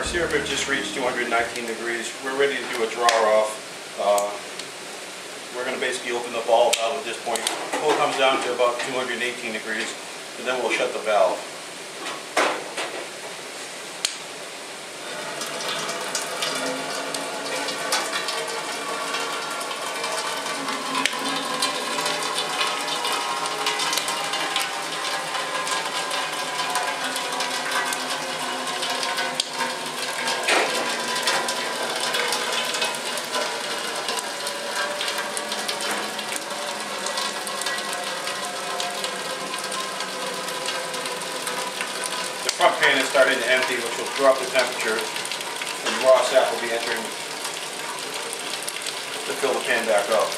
Our syrup had just reached 219 degrees. We're ready to do a draw off. We're going to basically open the valve at this point. The flow comes down to about 218 degrees, and then we'll shut the valve. The front pan is starting to empty, which will drop the temperature, and raw sap will be entering to fill the pan back up.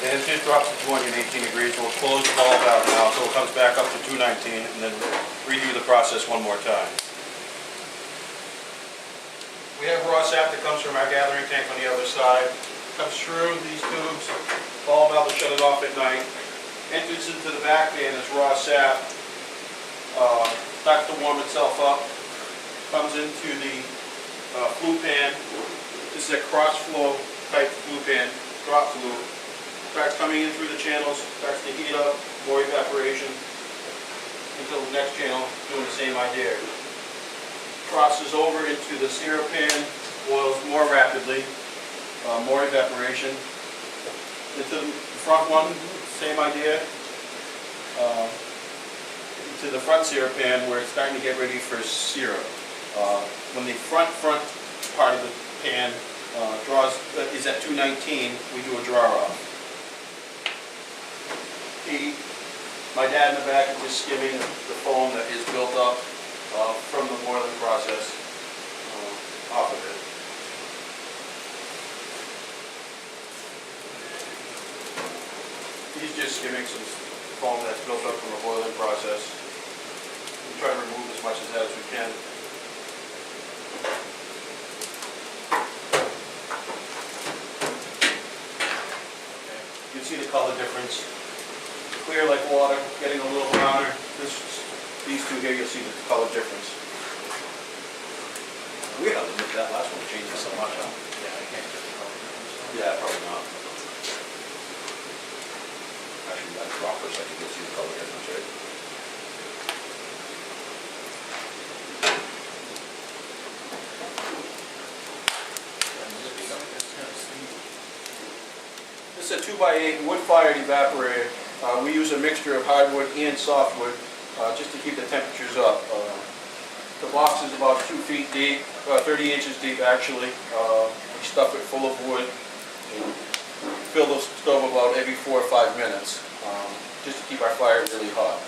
And it just drops to 218 degrees. We'll close the valve out now so it comes back up to 219 and then redo the process one more time. We have raw sap that comes from our gathering tank on the other side. Comes through these tubes, valve valve to shut it off at night. Enters into the back pan as raw sap. Starts to warm itself up. Comes into the flue pan. This is a cross flow type flue pan, drop flue. Starts coming in through the channels, starts to heat up, more evaporation, until the next channel doing the same idea. Crosses over into the syrup pan, boils more rapidly, more evaporation. Into the front one, same idea. Into the front syrup pan where it's starting to get ready for syrup. When the front part of the pan is at 219, we do a draw off. My dad in the back is just skimming the foam that is built up from the boiling process off of it. He's just skimming some foam that's built up from the boiling process. We try to remove as much of that as we can. You can see the color difference. Clear like water, getting a little browner. These two here, you'll see the color difference. Weird how that last one changes so much, huh? Yeah, I can't get the color difference. Yeah, probably not. Actually, that drop for a second, you'll see the color difference, right? This is a 2x8 wood-fired evaporator. We use a mixture of hardwood and softwood just to keep the temperatures up. The box is about 2 feet deep, 30 inches deep actually. We stuff it full of wood and fill the stove about every 4 or 5 minutes just to keep our fire really hot.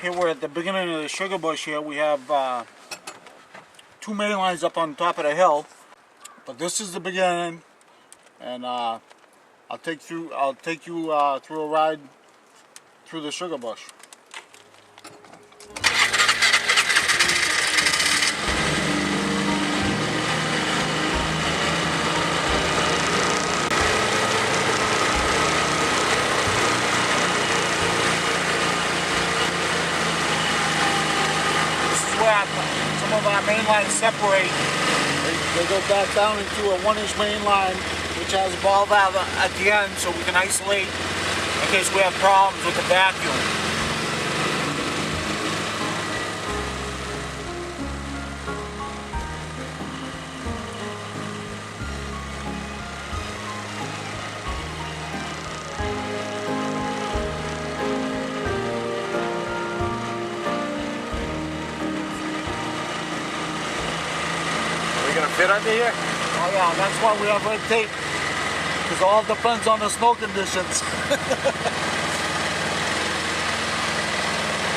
Here we're at the beginning of the sugar bush here. We have 2 main lines up on top of the hill. But this is the beginning, and I'll take you through a ride through the sugar bush. Some of our main lines separate. They go back down into a 1-inch main line, which has a ball valve at the end, so we can isolate in case we have problems with the vacuum. Fit under here? Oh yeah, that's why we have red tape, because it all depends on the snow conditions.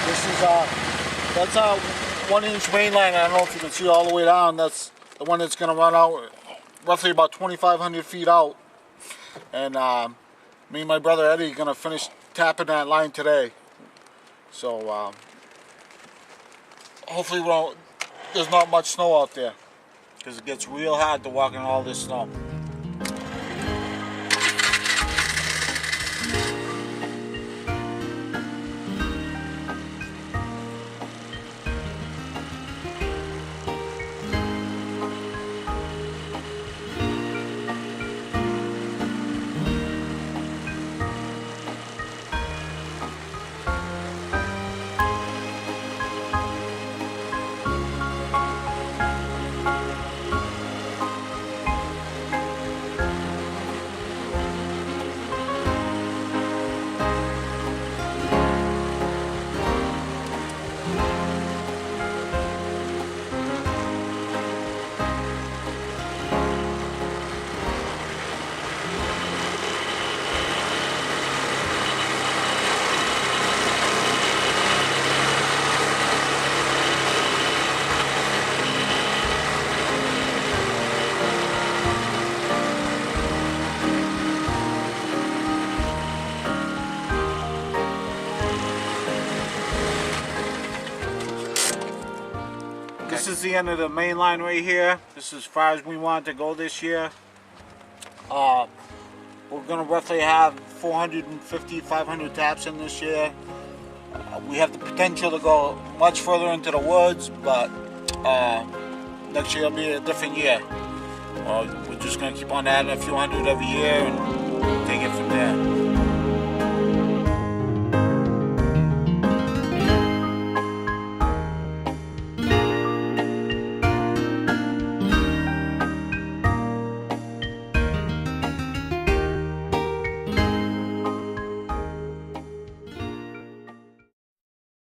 This is that's a 1-inch main line. I don't know if you can see all the way down. That's the one that's going to run out roughly about 2,500 feet out. And me and my brother Eddie are going to finish tapping that line today. So hopefully there's not much snow out there, because it gets real hard to walk in all this snow. This is the end of the main line right here. This is as far as we want to go this year. We're going to roughly have 450, 500 taps in this year. We have the potential to go much further into the woods, but next year will be a different year. We're just going to keep on adding a few hundred every year and take it from there.